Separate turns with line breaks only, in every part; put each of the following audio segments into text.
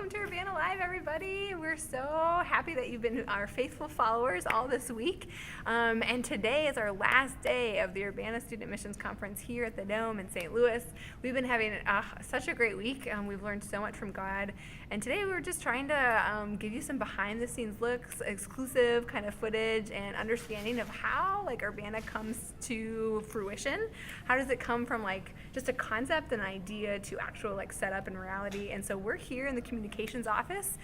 welcome to Urbana Live, everybody. We're so happy that you've been our faithful followers all this week. And today is our last day of the Urbana Student Missions Conference here at the Dome in St. Louis. We've been having such a great week. We've learned so much from God. And today we were just trying to give you some behind-the-scenes looks, exclusive kind of footage, and understanding of how Urbana comes to fruition. How does it come from just a concept, an idea, to actual setup and reality? And so we're here in the communications office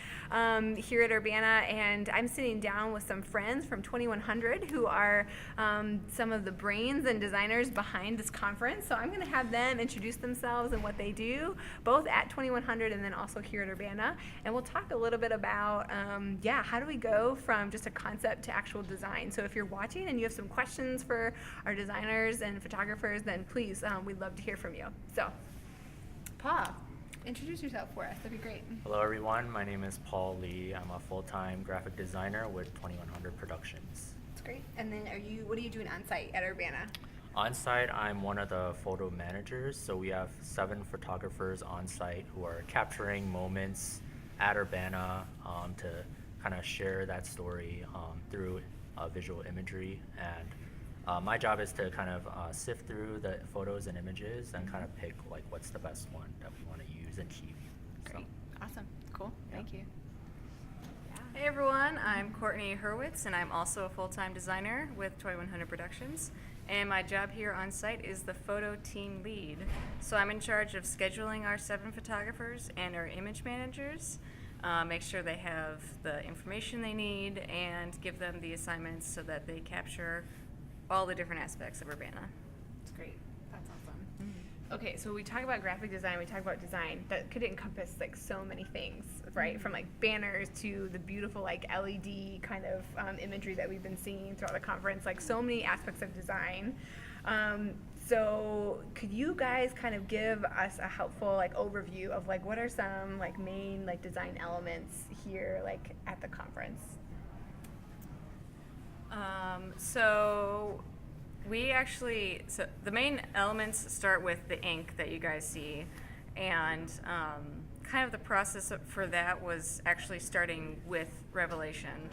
here at Urbana, and I'm sitting down with some friends from 2100 who are some of the brains and designers behind this conference. So I'm going to have them introduce themselves and what they do, both at 2100 and then also here at Urbana. And we'll talk a little bit about, how do we go from just a concept to actual design. So if you're watching and you have some questions for our designers and photographers, then please, we'd love to hear from you. So, Paul, introduce yourself for us. That'd be great.
Hello, everyone. My name is Paul Lee. I'm a full-time graphic designer with 2100 Productions.
That's great. And then what are you doing on site at Urbana?
On site, I'm one of the photo managers. So we have 7 photographers on site who are capturing moments at Urbana to kind of share that story through visual imagery. And my job is to kind of sift through the photos and images and kind of pick what's the best one that we want to use and keep.
Great. Awesome. Cool.
Yeah.
Thank you.
Hey everyone, I'm Courtney Hurwitz, and I'm also a full-time designer with 2100 Productions. And my job here on site is the photo team lead. So I'm in charge of scheduling our 7 photographers and our image managers, make sure they have the information they need, and give them the assignments so that they capture all the different aspects of Urbana.
That's great. That's awesome. Mm-hmm. Okay, so we talk about graphic design, we talk about design that could encompass so many things, right? From banners to the beautiful LED kind of imagery that we've been seeing throughout the conference, so many aspects of design. So could you guys kind of give us a helpful overview of what are some main design elements here at the conference?
So the main elements start with the ink that you guys see, and kind of the process for that was actually starting with Revelation.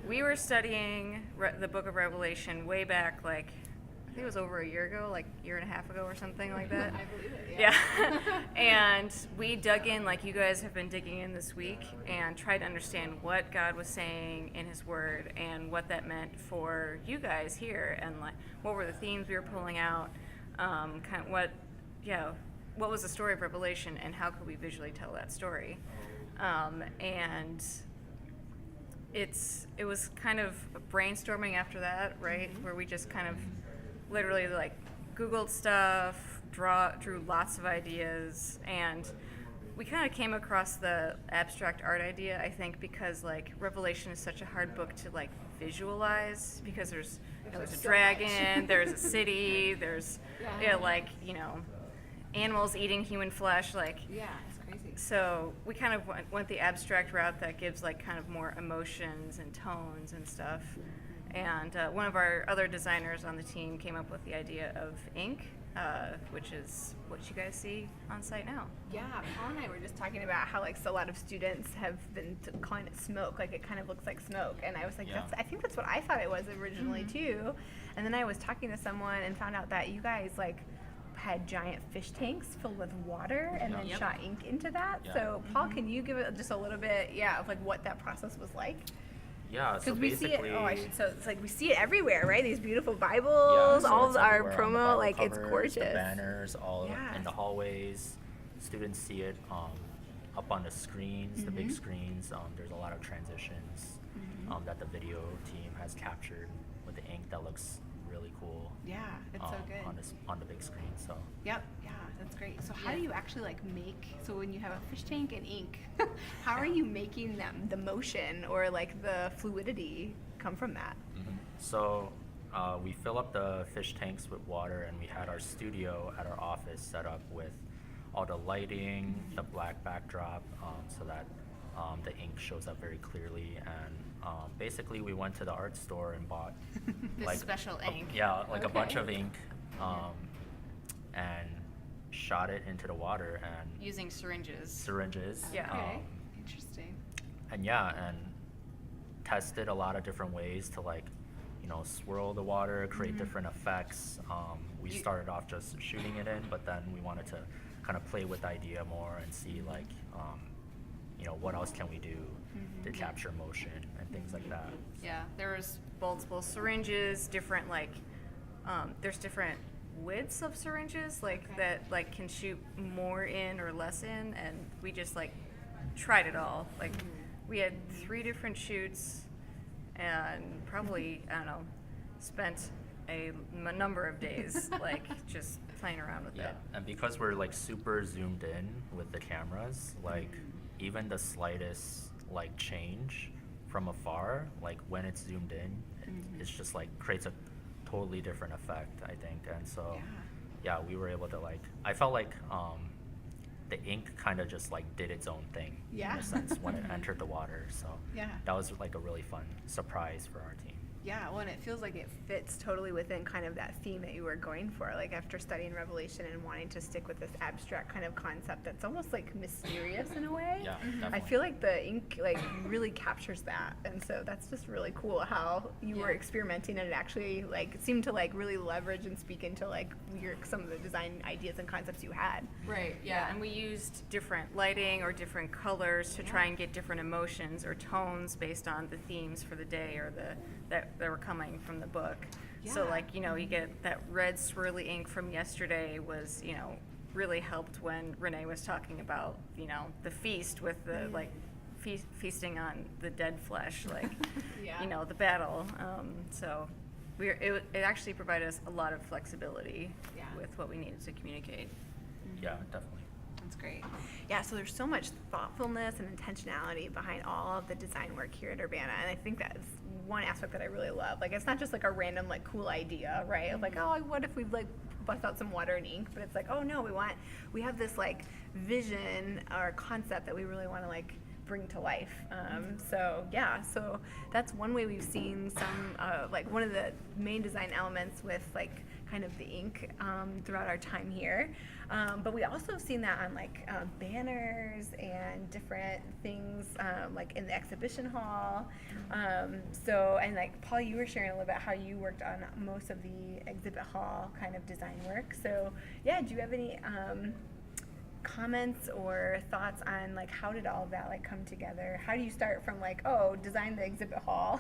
We were studying the book of Revelation way back, I think it was over a year ago, year and a half ago or something like that.
I believe it, yeah.
And we dug in like you guys have been digging in this week and tried to understand what God was saying in His Word and what that meant for you guys here, and what were the themes we were pulling out, what was the story of Revelation and how could we visually tell that story. And it was kind of brainstorming after that, right?
Mm-hmm.
Where we just kind of literally Googled stuff, drew lots of ideas, and we kind of came across the abstract art idea, I think, because Revelation is such a hard book to visualize, because there's a dragon, there's a city, there's animals eating human flesh,
yeah, it's crazy.
So we kind of went the abstract route that gives kind of more emotions and tones and stuff. And one of our other designers on the team came up with the idea of ink, which is what you guys see on site now.
Yeah, Paul and I were just talking about how a lot of students have been calling it smoke, it kind of looks like smoke, and I was like,
Yeah.
I think that's what I thought it was originally too. And then I was talking to someone and found out that you guys had giant fish tanks filled with water and then
Yep.
shot ink into that.
Yeah.
So Paul, can you give it just a little bit, of what that process was like?
Yeah, so
Because we see it.
basically,
So it's we see it everywhere, right? These beautiful Bibles,
so
all
it's
of our
everywhere on the
promo,
Bible
it's
covers,
gorgeous.
The banners, all
Yeah.
in the hallways. Students see it up on the screens, the big screens. There's a lot of transitions that the video team has captured with the ink that looks really cool.
Yeah, it's so good.
On the big screen. So
Yep, yeah, that's great. So how do you actually make, so when you have a fish tank and ink, how are you making them, the motion or the fluidity come from that?
So we fill up the fish tanks with water, and we had our studio at our office set up with all the lighting, the black backdrop, so that the ink shows up very clearly. And basically we went to the art store and bought
This special ink.
a bunch of ink, and shot it into the water and
Using syringes.
Yeah. Okay.
Interesting.
And yeah, and tested a lot of different ways to like, swirl the water, create different effects. We started off just shooting it in, but then we wanted to kind of play with the idea more and see like, what else can we do to capture motion and things like that.
Yeah, there was multiple syringes, different like, there's different widths of syringes that like can shoot more in or less in, and we just like tried it all. Like we had 3 different shoots, and probably I don't know, spent a number of days like just playing around with
Yeah,
it.
and because we're like super zoomed in with the cameras, like even the slightest like change from afar, like when it's zoomed in, it's just like creates a totally different effect, I think. And so yeah, we were able to like, I felt like the ink kind of just like did its own thing in
Yeah.
a sense when it entered the water. So
Yeah.
that was like a really fun surprise for our team.
Yeah, well, and it feels like it
Fits totally within kind of that theme that you were going for, like after studying Revelation and wanting to stick with this abstract kind of concept that's almost like mysterious in a way.
Yeah,
I
definitely.
feel like the ink like really captures that, and so that's just really cool how you were
Yeah.
experimenting and it actually like seemed to like really leverage and speak into like some of the design ideas and concepts you had.
right.
Yeah, and we used different lighting or different colors to try and get different emotions or tones based on the themes for the day or that were coming from the book. So
Yeah.
like, you get that red swirly ink from yesterday was, really helped when Renee was talking about, the feast with the like feasting on the dead flesh, like,
Yeah.
the battle. So it actually provided us a lot of flexibility
Yeah.
with what we needed to communicate.
Yeah, definitely.
That's great.
Yeah, so there's so much thoughtfulness and intentionality behind all of the design work here at Urbana, and I think that's one aspect that I really love. Like, it's not just like a random like cool idea, right? Of like, oh, what if we like bust out some water and ink? But it's like, oh no, we have this like vision or concept that we really want to like bring to life. So yeah, so that's one way we've seen some like one of the main design elements with like kind of the ink throughout our time here. But we also have seen that on like banners and different things like in the exhibition hall. So, and like Paul, you were sharing a little bit how you worked on most of the exhibit hall kind of design work. So yeah, do you have any comments or thoughts on like how did all of that like come together? How do you start from like, oh, design the exhibit hall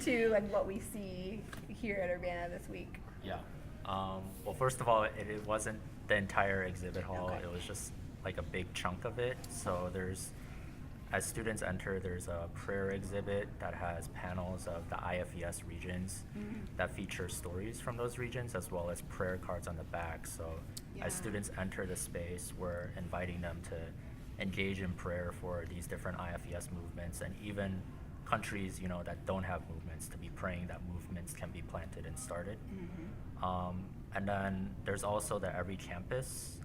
to like what we see here at Urbana this week?
Yeah. Well, first of all, it wasn't the entire exhibit hall.
Okay.
It was just like a big chunk of it. So as students enter, there's a prayer exhibit that has panels of the IFES regions that feature stories from those regions, as well as prayer cards on the back. So
Yeah.
as students enter the space, we're inviting them to engage in prayer for these different IFES movements, and even countries, that don't have movements, to be praying that movements can be planted and started. And then there's also the Every Campus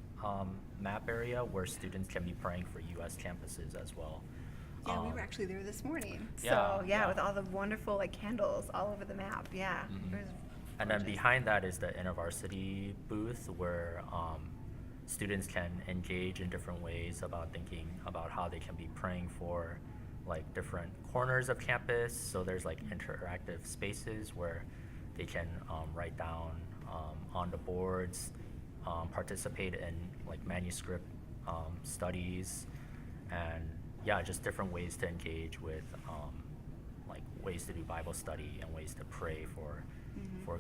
map area where students can be praying for U.S. campuses as well.
Yeah, we were actually there this morning.
So yeah, with all the wonderful like candles all over the map. Yeah.
Mhm.
It was
And then
gorgeous.
behind that is the InterVarsity booth where students can engage in different ways about thinking about how they can be praying for like different corners of campus. So there's like interactive spaces where they can write down on the boards, participate in like manuscript studies, and yeah, just different ways to engage with like ways to do Bible study and ways to pray for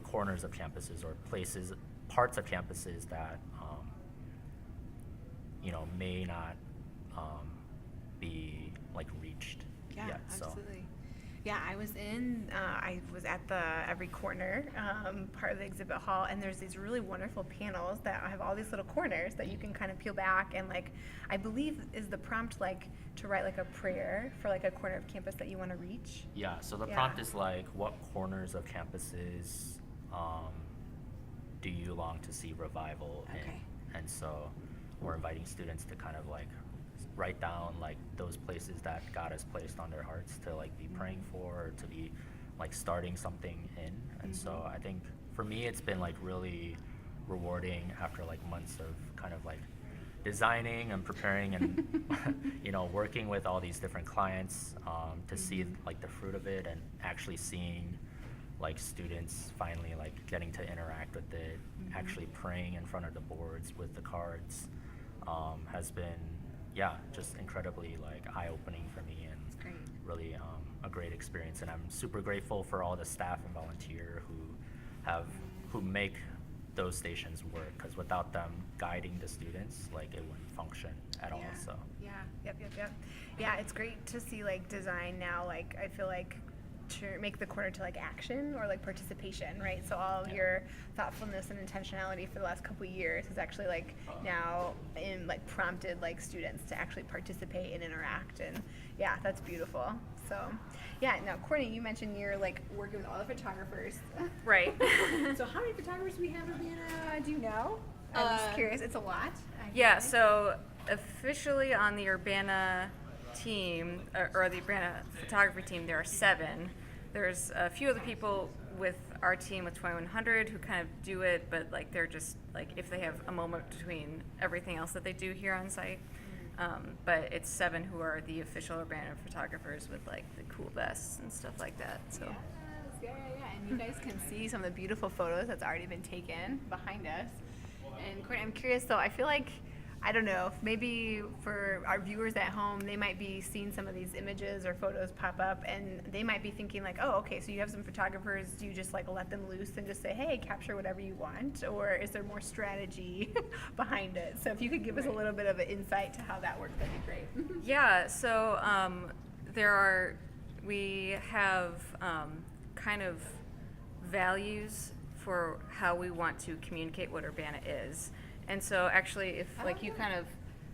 corners of campuses or places, parts of campuses that may not be like reached
Yeah,
yet. So
absolutely.
Yeah, I was at the Every Corner part of the exhibit hall, and there's these really wonderful panels that have all these little corners that you can kind of peel back, and like I believe is the prompt like to write like a prayer for like a corner of campus that you want to reach.
yeah, so the
Yeah.
prompt is like, what corners of campuses do you long to see revival
Okay.
in? And so we're inviting students to kind of like write down like those places that God has placed on their hearts to like be praying for, or to be like starting something in. And so I think for me it's been like really rewarding after like months of kind of like designing and preparing and working with all these different clients to see like the fruit of it and actually seeing like students finally like getting to interact with it, actually praying in front of the boards with the cards has been just incredibly like eye-opening for me and really a great experience. And I'm super grateful for all the staff and volunteer who make those stations work, because without them guiding the students, like it wouldn't function at all. So
Yeah, it's great to see like design now, like I feel like to make the corner to like action or like participation, right? So all of your thoughtfulness and intentionality for the last couple of years has actually like now in like prompted like students to actually participate and interact, and yeah, that's beautiful. So yeah, now Courtney, you mentioned you're like working with all the photographers.
Right.
So how many photographers do we have, Urbana? Do you know? I'm just curious. It's a lot.
Yeah, so officially on the Urbana team, or the Urbana photography team, there are 7. There's a few other people with our team with 2100 who kind of do it, but like they're just like if they have a moment between everything else that they do here on site. But it's 7 who are the official Urbana photographers with like the cool vests and stuff like that. So.
Yeah. And you guys can see some of the beautiful photos that's already been taken behind us. And Courtney, I'm curious though, I feel like, I don't know, maybe for our viewers at home, they might be seeing some of these images or photos pop up and they might be thinking like, oh, okay, so you have some photographers, do you just like let them loose and just say, hey, capture whatever you want? Or is there more strategy behind it? So if you could give us a little bit of an insight to how that works, that'd be great.
Yeah, so we have kind of values for how we want to communicate what Urbana is. And so actually if like you kind of,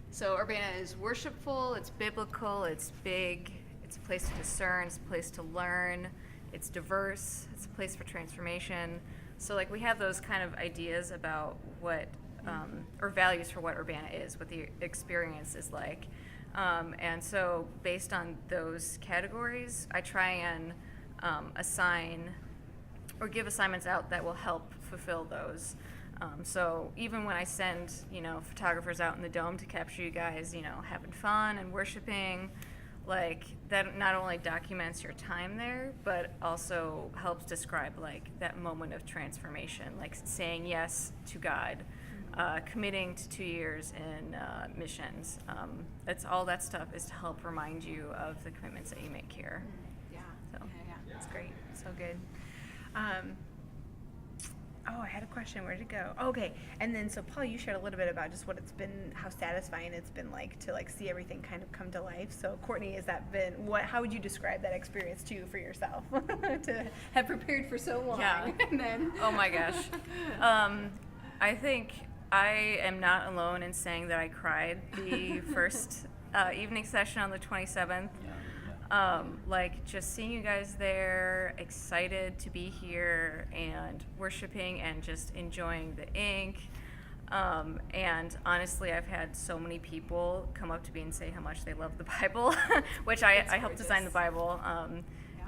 so Urbana is worshipful, it's biblical, it's big, it's a place to discern, it's a place to learn, it's diverse, it's a place for transformation. So like we have those kind of ideas about what, or values for what Urbana is, what the experience is like. And so based on those categories, I try and assign or give assignments out that will help fulfill those. So even when I send, photographers out in the dome to capture you guys, having fun and worshiping, like that not only documents your time there, but also helps describe like that moment of transformation, like saying yes to God, committing to 2 years in missions. That's all that stuff is to help remind you of the commitments that you make here.
Yeah.
So.
Yeah. That's great. So good. I had a question. Where did it go? Okay. And then, so Paul, you shared a little bit about just what it's been, how satisfying it's been like to like see everything kind of come to life. So Courtney, has that been, how would you describe that experience too for yourself to have prepared for so long?
Yeah.
And then.
Oh my gosh. I think I am not alone in saying that I cried the first evening session on the 27th. Like just seeing you guys there, excited to be here and worshiping and just enjoying the ink. And honestly, I've had so many people come up to me and say how much they love the Bible, which I helped design the Bible.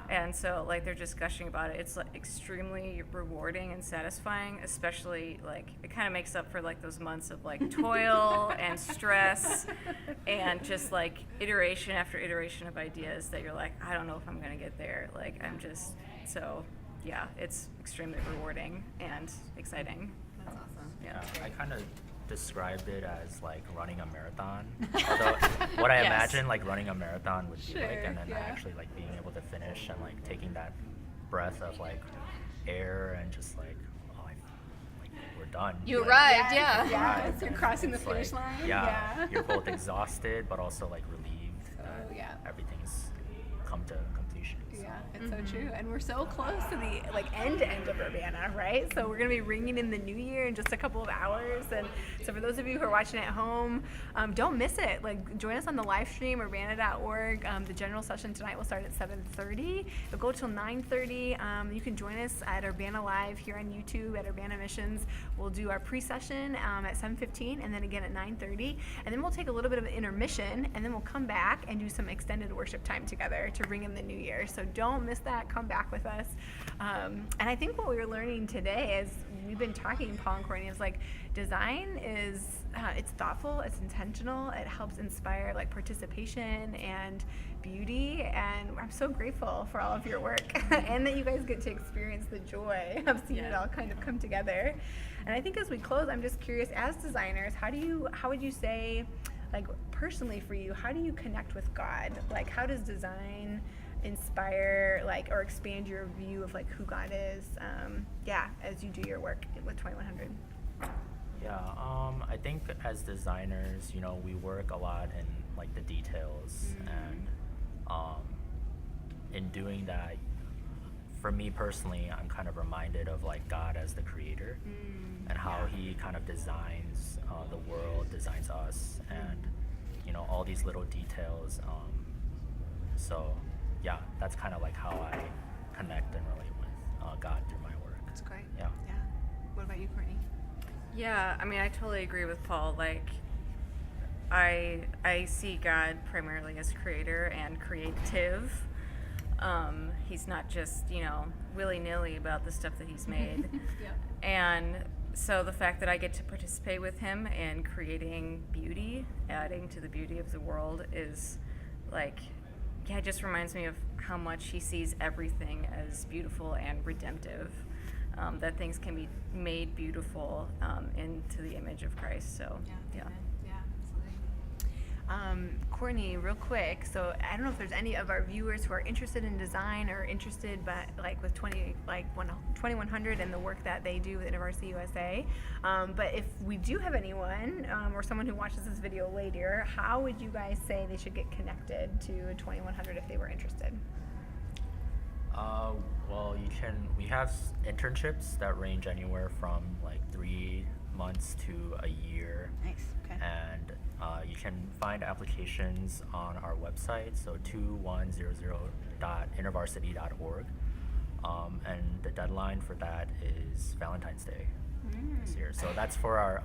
And so like they're just gushing about it. It's like extremely rewarding and satisfying, especially like it kind of makes up for like those months of like toil and stress and just like iteration after iteration of ideas that you're like, I don't know if I'm gonna get there. Like I'm just, so yeah, it's extremely rewarding and exciting.
That's awesome.
Yeah, I kind of described it as like running a marathon. Although what I imagine like running a marathon would be like, and then actually like being able to finish and like taking that breath of like air and just like, like we're done.
You arrived,
Yeah, you're crossing the finish line.
Yeah, you're both exhausted but also like relieved that everything's come to completion.
Yeah, it's so true. And we're so close to the like end of Urbana, right? So we're gonna be ringing in the new year in just a couple of hours. And so for those of you who are watching at home, don't miss it. Like join us on the live stream, urbana.org. The general session tonight will start at 7:30. It'll go till 9:30. You can join us at Urbana Live here on YouTube at Urbana Missions. We'll do our pre-session at 7:15 and then again at 9:30. And then we'll take a little bit of an intermission and then we'll come back and do some extended worship time together to ring in the new year. So don't miss that. Come back with us. And I think what we were learning today is we've been talking, Paul and Courtney, is like design is it's thoughtful, it's intentional, it helps inspire like participation and beauty, and I'm so grateful for all of your work and that you guys get to experience the joy of seeing it all kind of come together. And I think as we close, I'm just curious, as designers, how would you say, like personally for you, how do you connect with God? Like how does design inspire like or expand your view of like who God is as you do your work with 2100?
I think as designers, we work a lot in like the details, and in doing that, for me personally, I'm kind of reminded of like God as the creator and how he kind of designs the world, designs us, and all these little details. That's kind of like how I connect and relate with God through my work.
That's great.
Yeah.
What about you, Courtney?
Yeah, I mean, I totally agree with Paul. Like, I see God primarily as creator and creative. He's not just, willy-nilly about the stuff that he's made. And so the fact that I get to participate with him in creating beauty, adding to the beauty of the world is like, it just reminds me of how much he sees everything as beautiful and redemptive. That things can be made beautiful into the image of Christ. So, yeah.
Absolutely.
Courtney, real quick. So I don't know if there's any of our viewers who are interested in design or interested, but like with 2100 and the work that they do with Varsity USA. But if we do have anyone or someone who watches this video later, how would you guys say they should get connected to 2100 if they were interested?
Well, we have internships that range anywhere from like 3 months to a year.
Nice. Okay.
And you can find applications on our website, so 2100.intervarsity.org. And the deadline for that is Valentine's Day this year. So that's for our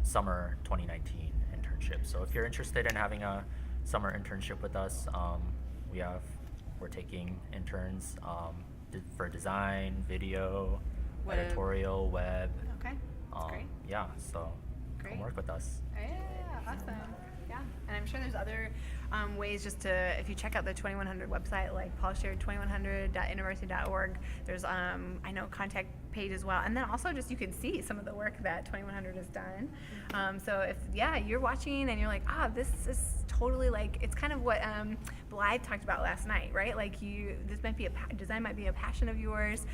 summer 2019 internship. So if you're interested in having a summer internship with us, we're taking interns for design, video, editorial, web.
Okay. That's great.
Yeah, so
Great.
come work with us.
Yeah, awesome. Yeah, and I'm sure there's other ways just to, if you check out the 2100 website, like Paul shared, 2100.university.org, there's, I know, contact page as well. And then also just you can see some of the work that 2100 has done. So if, you're watching and you're like, this is totally like, it's kind of what Blythe talked about last night, right? Like this might be design might be a passion of yours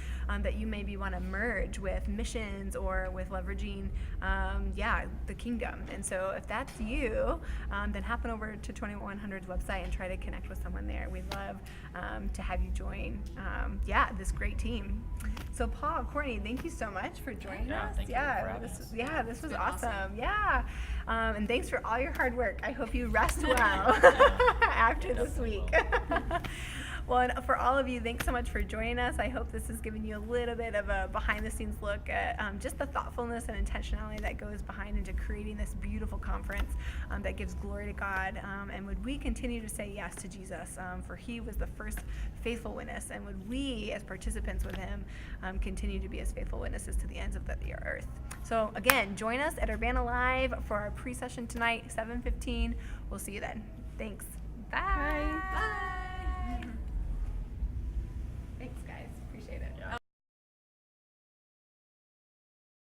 that you maybe want to merge with missions or with leveraging, the kingdom. And so if that's you, then hop on over to 2100's website and try to connect with someone there. We'd love to have you join, this great team. So Paul, Courtney, thank you so much for joining us.
Thank you for having us.
This was awesome. Yeah. And thanks for all your hard work. I hope you rest well after this week. Well, and for all of you, thanks so much for joining us. I hope this has given you a little bit of a behind-the-scenes look at just the thoughtfulness and intentionality that goes behind into creating this beautiful conference that gives glory to God. And would we continue to say yes to Jesus, for he was the first faithful witness, and would we, as participants with him, continue to be as faithful witnesses to the ends of the earth. So again, join us at Urbana Live for our pre-session tonight, 7:15. We'll see you then. Thanks. Bye.